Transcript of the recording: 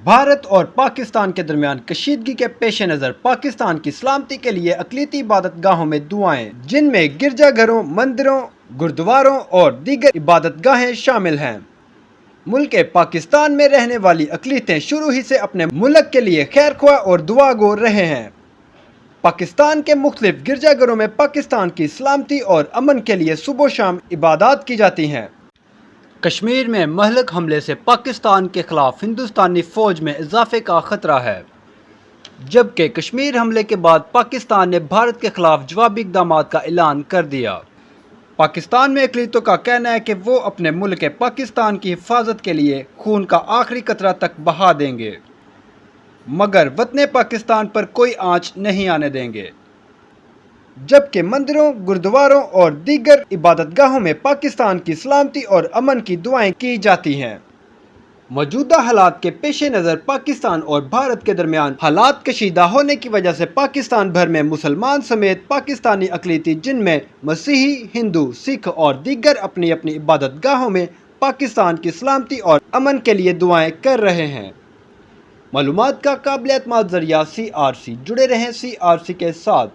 بھارت اور پاکستان کے درمیان کشیدگی کے پیش نظر پاکستان کی سلامتی کے لیے اقلیتی عبادت گاہوں میں دعائیں، جن میں گرجا گھروں، مندروں، گردواروں اور دیگر عبادت گاہیں شامل ہیں۔ ملک پاکستان میں رہنے والی اقلیتیں شروع ہی سے اپنے ملک کے لیے خیر خواہ اور دعا گو رہے ہیں۔ پاکستان کے مختلف گرجا گھروں میں پاکستان کی سلامتی اور امن کے لیے صبح و شام عبادات کی جاتی ہیں۔ کشمیر میں مہلک حملے سے پاکستان کے خلاف ہندوستانی فوج میں اضافے کا خطرہ ہے، جبکہ کشمیر حملے کے بعد پاکستان نے بھارت کے خلاف جوابی اقدامات کا اعلان کر دیا۔ پاکستان میں اقلیتوں کا کہنا ہے کہ وہ اپنے ملک پاکستان کی حفاظت کے لیے خون کا آخری قطرہ تک بہا دیں گے، مگر وطن پاکستان پر کوئی آنچ نہیں آنے دیں گے۔ جبکہ مندروں، گردواروں اور دیگر عبادت گاہوں میں پاکستان کی سلامتی اور امن کی دعائیں کی جاتی ہیں۔ موجودہ حالات کے پیش نظر پاکستان اور بھارت کے درمیان حالات کشیدہ ہونے کی وجہ سے پاکستان بھر میں مسلمان سمیت پاکستانی اقلیتی، جن میں مسیحی، ہندو، سکھ اور دیگر اپنی اپنی عبادت گاہوں میں پاکستان کی سلامتی اور امن کے لیے دعائیں کر رہے ہیں۔ معلومات کا قابل اعتماد ذریعہ CRC، جڑے رہیں CRC کے ساتھ۔